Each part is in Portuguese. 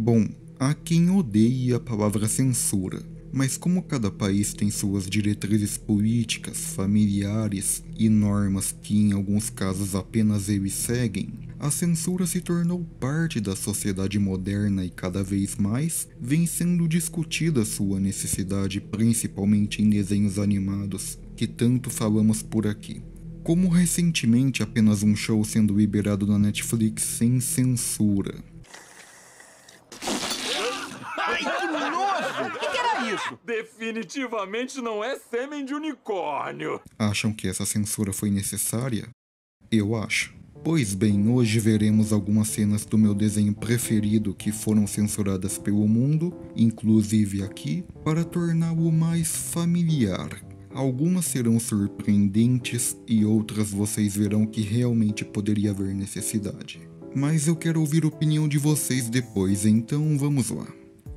Bom, há quem odeie a palavra censura, mas como cada país tem suas diretrizes políticas, familiares e normas que em alguns casos apenas eles seguem, a censura se tornou parte da sociedade moderna e cada vez mais vem sendo discutida sua necessidade, principalmente em desenhos animados, que tanto falamos por aqui. Como recentemente apenas um show sendo liberado na Netflix sem censura. Ai, que nojo! O que era isso? Definitivamente não é sêmen de unicórnio. Acham que essa censura foi necessária? Eu acho. Pois bem, hoje veremos algumas cenas do meu desenho preferido que foram censuradas pelo mundo, inclusive aqui, para torná-lo mais familiar. Algumas serão surpreendentes e outras vocês verão que realmente poderia haver necessidade. Mas eu quero ouvir a opinião de vocês depois, então vamos lá.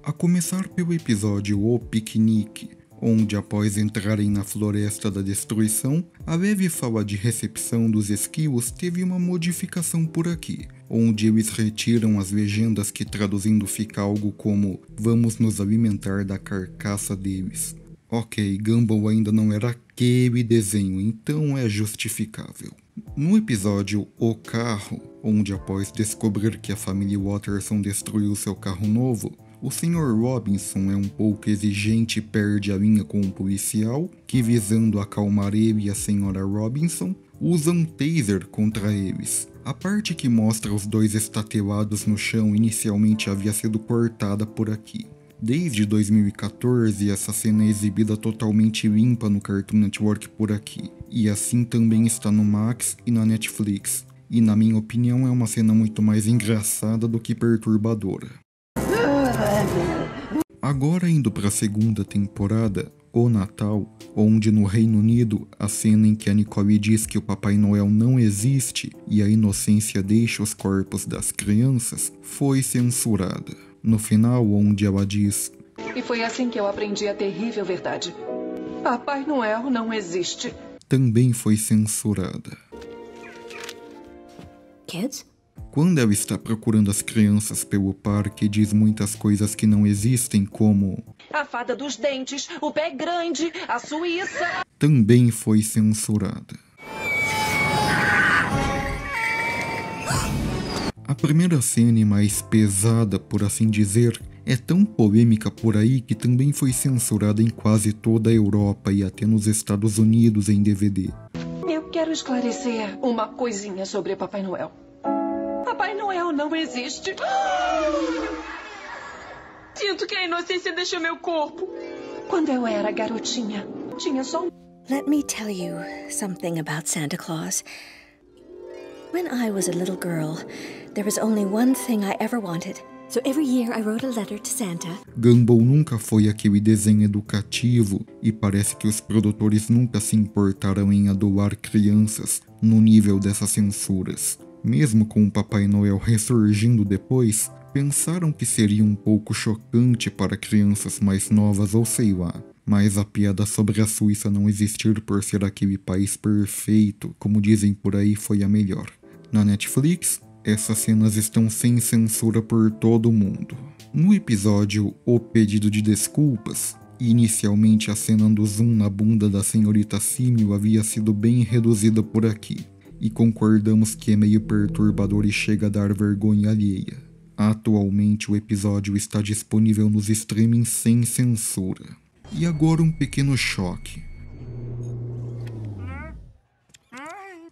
A começar pelo episódio O Piquenique, onde após entrarem na Floresta da Destruição, a leve fala de recepção dos esquilos teve uma modificação por aqui, onde eles retiram as legendas que traduzindo fica algo como "vamos nos alimentar da carcaça deles". Ok, Gumball ainda não era aquele desenho, então é justificável. No episódio O Carro, onde após descobrir que a família Watterson destruiu seu carro novo, o Sr. Robinson é um pouco exigente e perde a linha com um policial, que visando acalmar ele e a Sra. Robinson, usa um taser contra eles. A parte que mostra os dois estatelados no chão inicialmente havia sido cortada por aqui. Desde 2014, essa cena é exibida totalmente limpa no Cartoon Network por aqui, e assim também está no Max e na Netflix, e na minha opinião é uma cena muito mais engraçada do que perturbadora. Agora indo para a segunda temporada, O Natal, onde no Reino Unido a cena em que a Nicole diz que o Papai Noel não existe e a inocência deixa os corpos das crianças, foi censurada. No final, onde ela diz: "E foi assim que eu aprendi a terrível verdade. Papai Noel não existe", também foi censurada. Kids? Quando ela está procurando as crianças pelo parque, diz muitas coisas que não existem, como "A fada dos dentes, o pé grande, a Suíça", também foi censurada. A primeira cena, mais pesada, por assim dizer, é tão polêmica por aí que também foi censurada em quase toda a Europa e até nos Estados Unidos em DVD. "Eu quero esclarecer uma coisinha sobre Papai Noel. Papai Noel não existe. Sinto que a inocência deixou meu corpo. Quando eu era garotinha, tinha só um..." Let me tell you something about Santa Claus. When I was a little girl, there was only one thing I ever wanted. So every year I wrote a letter to Santa. Gumball nunca foi aquele desenho educativo e parece que os produtores nunca se importaram em adorar crianças no nível dessas censuras. Mesmo com o Papai Noel ressurgindo depois, pensaram que seria um pouco chocante para crianças mais novas ou sei lá. Mas a piada sobre a Suíça não existir por ser aquele país perfeito, como dizem por aí, foi a melhor. Na Netflix, essas cenas estão sem censura por todo mundo. No episódio O Pedido de Desculpas, inicialmente a cena do zoom na bunda da senhorita Símil havia sido bem reduzida por aqui, e concordamos que é meio perturbador e chega a dar vergonha alheia. Atualmente o episódio está disponível nos streamings sem censura. E agora um pequeno choque.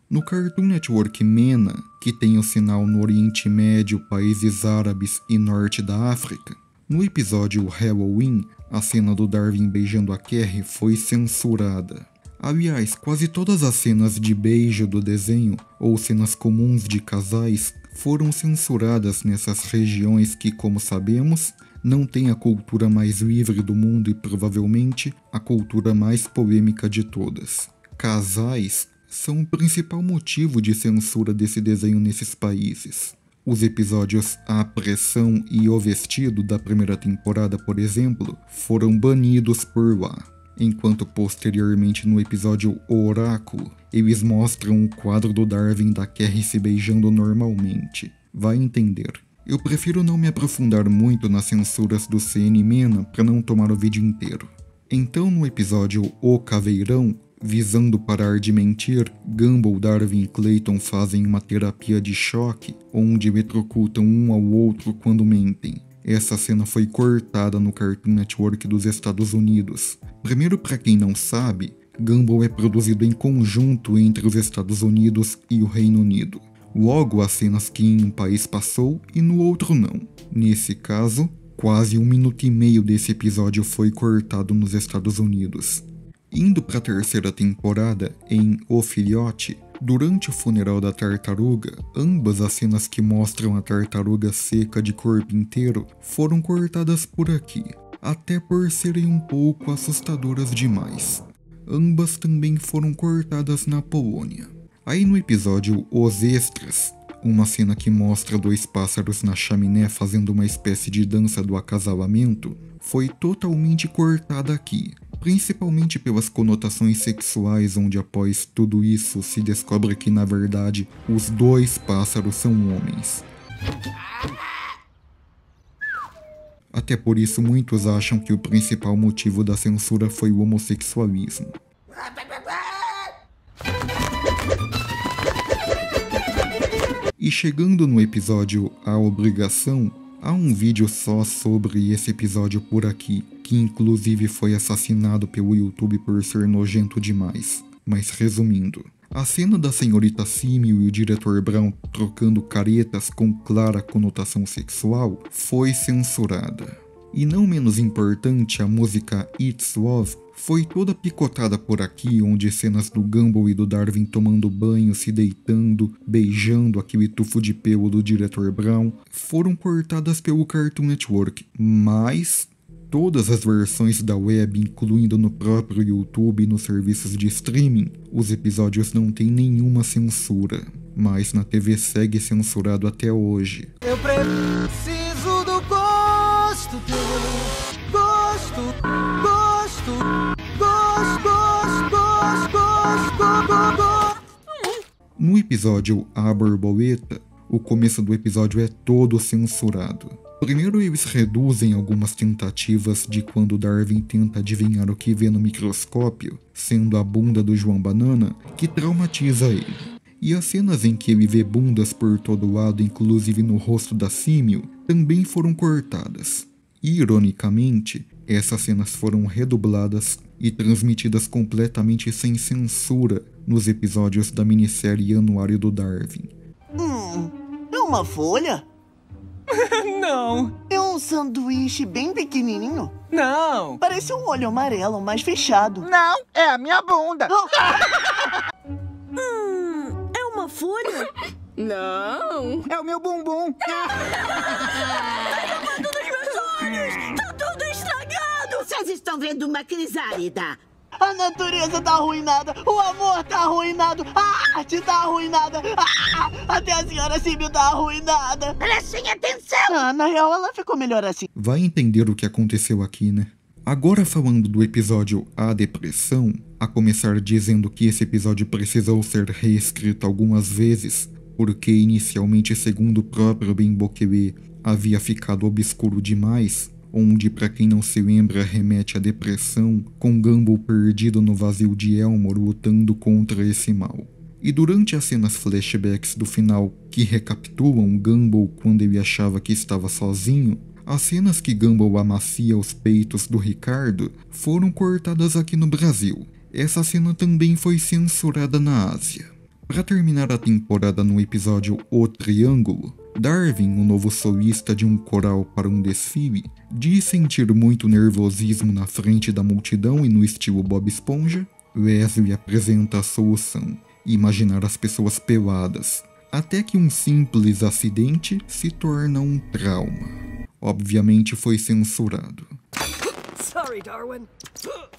No Cartoon Network MENA, que tem o sinal no Oriente Médio, países árabes e norte da África, no episódio Halloween, a cena do Darwin beijando a Carrie foi censurada. Aliás, quase todas as cenas de beijo do desenho, ou cenas comuns de casais, foram censuradas nessas regiões que, como sabemos, não têm a cultura mais livre do mundo e provavelmente a cultura mais polêmica de todas. Casais são o principal motivo de censura desse desenho nesses países. Os episódios A Pressão e O Vestido da primeira temporada, por exemplo, foram banidos por lá. Enquanto posteriormente no episódio O Oráculo, eles mostram o quadro do Darwin da Carrie se beijando normalmente. Vai entender. Eu prefiro não me aprofundar muito nas censuras do CN-MENA para não tomar o vídeo inteiro. Então no episódio O Caveirão, visando parar de mentir, Gumball, Darwin e Clayton fazem uma terapia de choque, onde eletrocutam um ao outro quando mentem. Essa cena foi cortada no Cartoon Network dos Estados Unidos. Primeiro, para quem não sabe, Gumball é produzido em conjunto entre os Estados Unidos e o Reino Unido. Logo, há cenas que em um país passou e no outro não. Nesse caso, quase 1 minuto e meio desse episódio foi cortado nos Estados Unidos. Indo para a terceira temporada, em O Filhote, durante o funeral da tartaruga, ambas as cenas que mostram a tartaruga seca de corpo inteiro foram cortadas por aqui, até por serem um pouco assustadoras demais. Ambas também foram cortadas na Polônia. Aí no episódio Os Extras, uma cena que mostra 2 pássaros na chaminé fazendo uma espécie de dança do acasalamento, foi totalmente cortada aqui, principalmente pelas conotações sexuais, onde após tudo isso se descobre que na verdade os 2 pássaros são homens. Até por isso muitos acham que o principal motivo da censura foi o homossexualismo. E chegando no episódio A Obrigação, há um vídeo só sobre esse episódio por aqui, que inclusive foi assassinado pelo YouTube por ser nojento demais. Mas resumindo, a cena da senhorita Símil e o diretor Brown trocando caretas com clara conotação sexual foi censurada. E não menos importante, a música It's Love foi toda picotada por aqui, onde cenas do Gumball e do Darwin tomando banho, se deitando, beijando aquele tufo de pelo do diretor Brown, foram cortadas pelo Cartoon Network, mas todas as versões da web, incluindo no próprio YouTube e nos serviços de streaming, os episódios não têm nenhuma censura, mas na TV segue censurado até hoje. Eu preciso do gosto teu, No episódio A Borboleta, o começo do episódio é todo censurado. Primeiro eles reduzem algumas tentativas de quando Darwin tenta adivinhar o que vê no microscópio, sendo a bunda do João Banana, que traumatiza ele. E as cenas em que ele vê bundas por todo lado, inclusive no rosto da Símil, também foram cortadas. Ironicamente, essas cenas foram redubladas e transmitidas completamente sem censura nos episódios da minissérie Anuário do Darwin. É uma folha? Não, É um sanduíche bem pequenininho? não. Parece um olho amarelo, mais fechado. Não, é a minha bunda. É uma folha? Não, é o meu bumbum. Tá tudo estragado! Vocês estão vendo uma crisálida. A natureza tá arruinada, o amor tá arruinado, a arte tá arruinada, até a senhora Símil tá arruinada. Prestem atenção! Na real, ela ficou melhor assim. Vai entender o que aconteceu aqui, né? Agora falando do episódio A Depressão, a começar dizendo que esse episódio precisou ser reescrito algumas vezes, porque inicialmente, segundo o próprio Ben Bokele, havia ficado obscuro demais, onde, para quem não se lembra, remete à depressão, com Gumball perdido no vazio de Elmore lutando contra esse mal. E durante as cenas flashbacks do final que recapitulam Gumball quando ele achava que estava sozinho, as cenas que Gumball amacia os peitos do Ricardo foram cortadas aqui no Brasil. Essa cena também foi censurada na Ásia. Para terminar a temporada no episódio O Triângulo, Darwin, o novo solista de um coral para um desfile, diz sentir muito nervosismo na frente da multidão e no estilo Bob Esponja. Leslie apresenta a solução: imaginar as pessoas peladas, até que um simples acidente se torna um trauma. Obviamente foi censurado. Sorry, Darwin.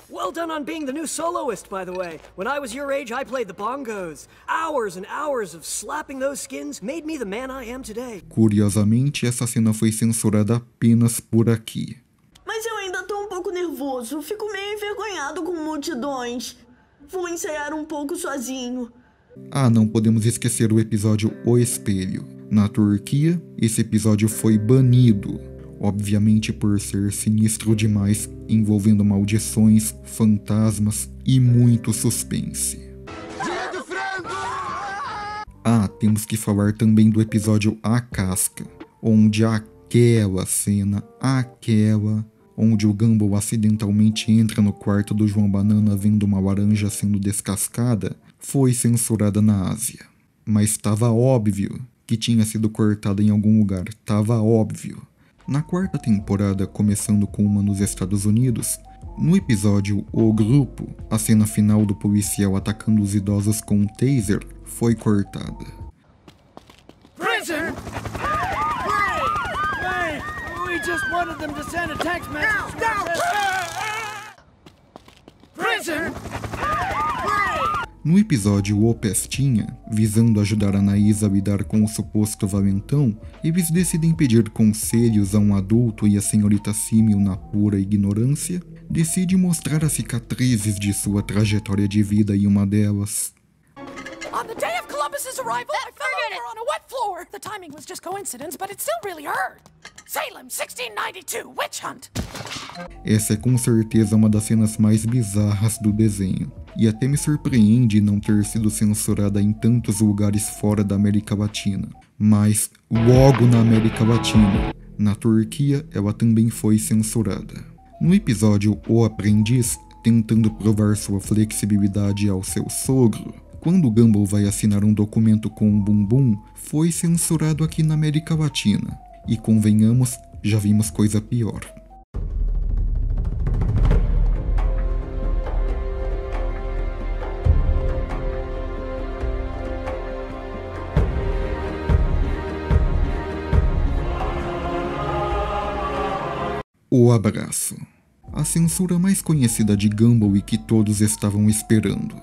Well done on being the new soloist, by the way. When I was your age, I played the bongos. Hours and hours of slapping those skins made me the man I am today. Curiosamente, essa cena foi censurada apenas por aqui. Mas eu ainda tô um pouco nervoso. Fico meio envergonhado com multidões. Vou ensaiar um pouco sozinho. Ah, não podemos esquecer o episódio O Espelho. Na Turquia, esse episódio foi banido, obviamente por ser sinistro demais, envolvendo maldições, fantasmas e muito suspense. Ah, temos que falar também do episódio A Casca, onde aquela cena, onde o Gumball acidentalmente entra no quarto do João Banana vendo uma laranja sendo descascada, foi censurada na Ásia. Mas estava óbvio que tinha sido cortada em algum lugar, estava óbvio. Na quarta temporada, começando com uma nos Estados Unidos, no episódio O Grupo, a cena final do policial atacando os idosos com um taser foi cortada. Prison! Hey! We just wanted them to send a text message. Prison! No episódio O Pestinha, visando ajudar a Anaís a lidar com o suposto valentão, eles decidem pedir conselhos a um adulto e a senhorita Símil, na pura ignorância, decide mostrar as cicatrizes de sua trajetória de vida e uma delas... On the day of Columbus's arrival, I fell over on a wet floor. The timing was just coincidence, but it still really hurt. Salem, 1692, witch hunt. Essa é com certeza uma das cenas mais bizarras do desenho, e até me surpreende não ter sido censurada em tantos lugares fora da América Latina. Mas logo na América Latina, na Turquia, ela também foi censurada. No episódio O Aprendiz, tentando provar sua flexibilidade ao seu sogro, quando Gumball vai assinar um documento com um bumbum, foi censurado aqui na América Latina. E convenhamos, já vimos coisa pior. O Abraço. A censura mais conhecida de Gumball e que todos estavam esperando.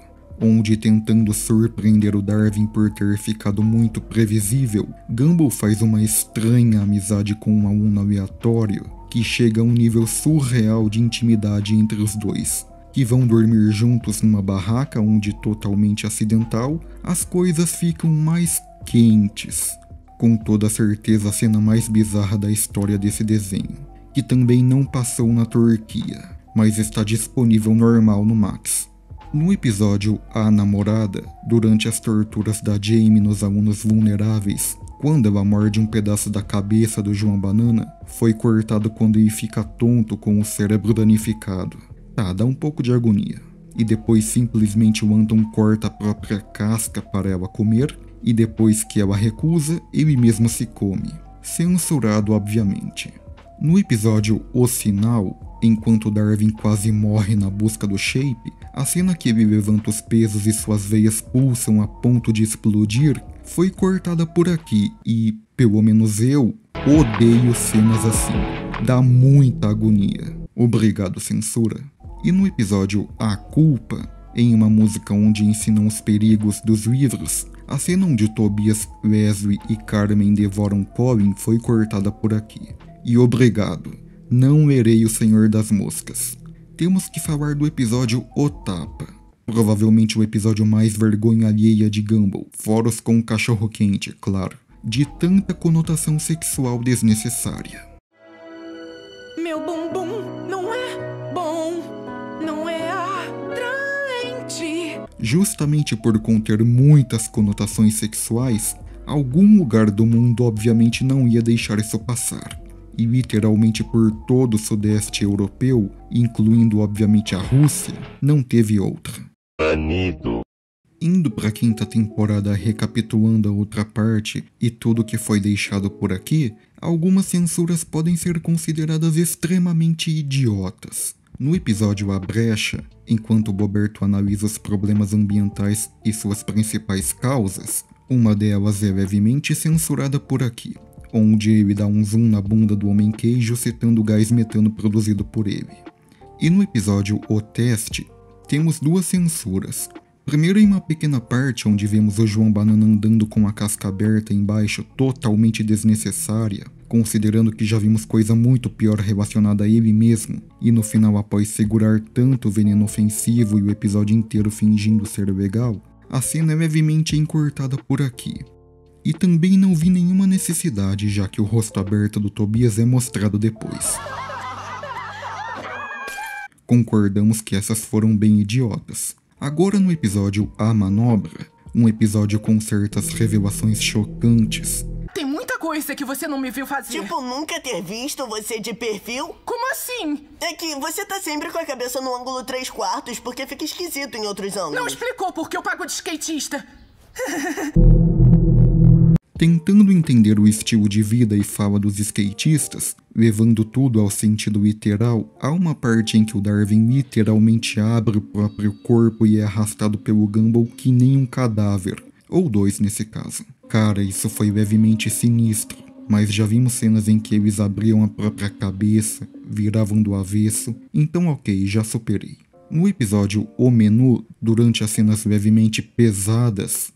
Onde, tentando surpreender o Darwin por ter ficado muito previsível, Gumball faz uma estranha amizade com um aluno aleatório que chega a um nível surreal de intimidade entre os dois, que vão dormir juntos numa barraca onde, totalmente acidental, as coisas ficam mais quentes. Com toda certeza a cena mais bizarra da história desse desenho, que também não passou na Turquia, mas está disponível normal no Max. No episódio A Namorada, durante as torturas da Jamie nos alunos vulneráveis, quando ela morde um pedaço da cabeça do João Banana, foi cortado quando ele fica tonto com o cérebro danificado. Tá, dá um pouco de agonia. E depois simplesmente o Anton corta a própria casca para ela comer, e depois que ela recusa, ele mesmo se come. Censurado, obviamente. No episódio O Sinal, enquanto Darwin quase morre na busca do Shape, a cena que ele levanta os pesos e suas veias pulsam a ponto de explodir foi cortada por aqui e, pelo menos eu, odeio cenas assim. Dá muita agonia. Obrigado, censura. E no episódio A Culpa, em uma música onde ensinam os perigos dos livros, a cena onde Tobias, Leslie e Carmen devoram Colin foi cortada por aqui. E obrigado, não lerei O Senhor das Moscas. Temos que falar do episódio O Tapa. Provavelmente o episódio mais vergonha alheia de Gumball, fora os com cachorro quente, claro, de tanta conotação sexual desnecessária. Meu bumbum não é bom, não é atraente. Justamente por conter muitas conotações sexuais, algum lugar do mundo obviamente não ia deixar isso passar. E literalmente por todo o sudeste europeu, incluindo obviamente a Rússia, não teve outra. Banido. Indo para a quinta temporada, recapitulando a outra parte e tudo que foi deixado por aqui, algumas censuras podem ser consideradas extremamente idiotas. No episódio A Brecha, enquanto Boberto analisa os problemas ambientais e suas principais causas, uma delas é levemente censurada por aqui, onde ele dá um zoom na bunda do Homem-Queijo citando o gás metano produzido por ele. E no episódio O Teste, temos duas censuras. Primeiro em uma pequena parte onde vemos o João Banana andando com a casca aberta embaixo, totalmente desnecessária, considerando que já vimos coisa muito pior relacionada a ele mesmo, e no final, após segurar tanto veneno ofensivo e o episódio inteiro fingindo ser legal, a cena é levemente encurtada por aqui. E também não vi nenhuma necessidade, já que o rosto aberto do Tobias é mostrado depois. Concordamos que essas foram bem idiotas. Agora no episódio A Manobra, um episódio com certas revelações chocantes. Tem muita coisa que você não me viu fazer. Tipo, nunca ter visto você de perfil? Como assim? É que você tá sempre com a cabeça no ângulo 3/4 porque fica esquisito em outros ângulos. Não explicou porque eu pago de skatista. Tentando entender o estilo de vida e fala dos skatistas, levando tudo ao sentido literal, há uma parte em que o Darwin literalmente abre o próprio corpo e é arrastado pelo Gumball que nem um cadáver, ou dois nesse caso. Cara, isso foi levemente sinistro, mas já vimos cenas em que eles abriam a própria cabeça, viravam do avesso, então ok, já superei. No episódio O Menu, durante as cenas levemente pesadas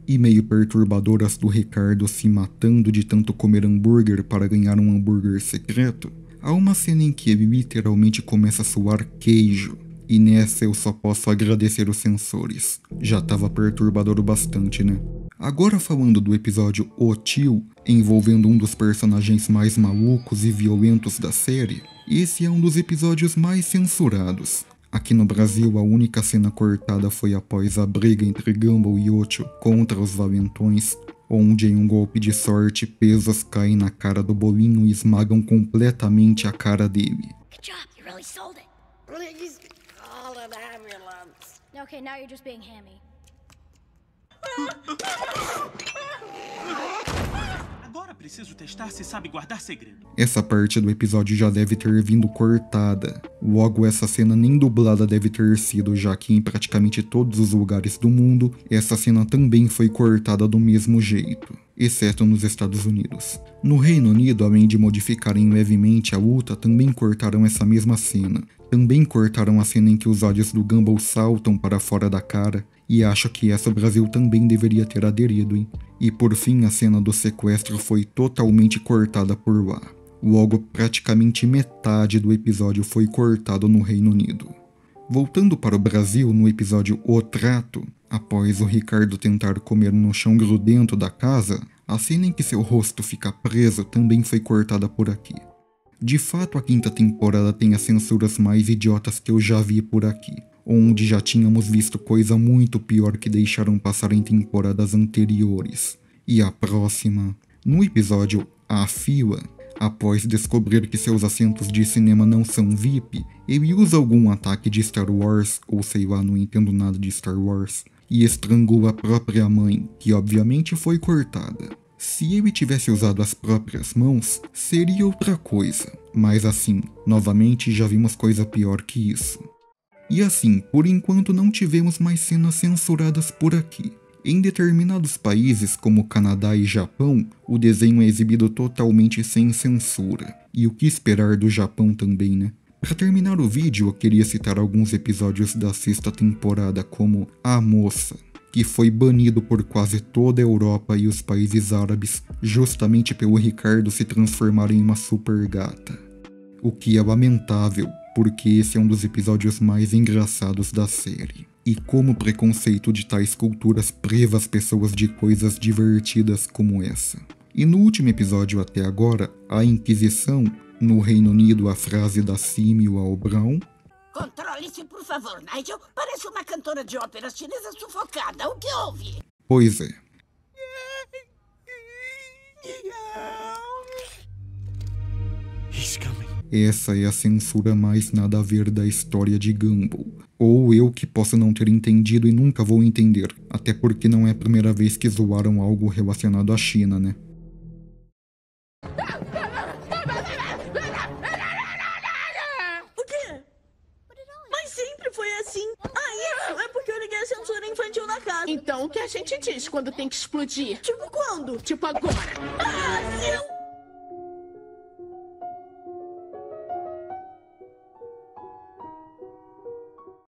e meio perturbadoras do Ricardo se matando de tanto comer hambúrguer para ganhar um hambúrguer secreto, há uma cena em que ele literalmente começa a suar queijo, e nessa eu só posso agradecer os sensores. Já tava perturbador o bastante, né? Agora falando do episódio O Tio, envolvendo um dos personagens mais malucos e violentos da série, esse é um dos episódios mais censurados. Aqui no Brasil, a única cena cortada foi após a briga entre Gumball e Ocho contra os Valentões, onde em um golpe de sorte, pesos caem na cara do Bolinho e esmagam completamente a cara dele. Good job, you really sold it. Please call an ambulance. Okay, now you're just being hammy. Agora preciso testar se sabe guardar segredo. Essa parte do episódio já deve ter vindo cortada. Logo, essa cena nem dublada deve ter sido, já que em praticamente todos os lugares do mundo, essa cena também foi cortada do mesmo jeito, exceto nos Estados Unidos. No Reino Unido, além de modificarem levemente a luta, também cortaram essa mesma cena. Também cortaram a cena em que os olhos do Gumball saltam para fora da cara, e acho que essa o Brasil também deveria ter aderido, hein? E por fim, a cena do sequestro foi totalmente cortada por lá. Logo, praticamente metade do episódio foi cortado no Reino Unido. Voltando para o Brasil, no episódio O Trato, após o Ricardo tentar comer no chão grudento da casa, a cena em que seu rosto fica preso também foi cortada por aqui. De fato, a quinta temporada tem as censuras mais idiotas que eu já vi por aqui, onde já tínhamos visto coisa muito pior que deixaram passar em temporadas anteriores. E a próxima, no episódio A Fila, após descobrir que seus assentos de cinema não são VIP, ele usa algum ataque de Star Wars, ou sei lá, não entendo nada de Star Wars, e estrangula a própria mãe, que obviamente foi cortada. Se ele tivesse usado as próprias mãos, seria outra coisa, mas assim, novamente já vimos coisa pior que isso. E assim, por enquanto não tivemos mais cenas censuradas por aqui. Em determinados países, como Canadá e Japão, o desenho é exibido totalmente sem censura. E o que esperar do Japão também, né? Para terminar o vídeo, eu queria citar alguns episódios da sexta temporada, como A Moça, que foi banido por quase toda a Europa e os países árabes, justamente pelo Ricardo se transformar em uma super gata. O que é lamentável, porque esse é um dos episódios mais engraçados da série. E como o preconceito de tais culturas priva as pessoas de coisas divertidas como essa. E no último episódio até agora, a Inquisição, no Reino Unido a frase da Símio ao Brown. Controle-se, por favor, Nigel. Parece uma cantora de ópera chinesa sufocada. O que houve? Pois é. Essa é a censura mais nada a ver da história de Gumball. Ou eu que posso não ter entendido e nunca vou entender. Até porque não é a primeira vez que zoaram algo relacionado à China, né? O quê? Mas sempre foi assim. Ah, isso é porque eu liguei a censura infantil na casa. Então o que a gente diz quando tem que explodir? Tipo quando? Tipo agora. Ah, sim!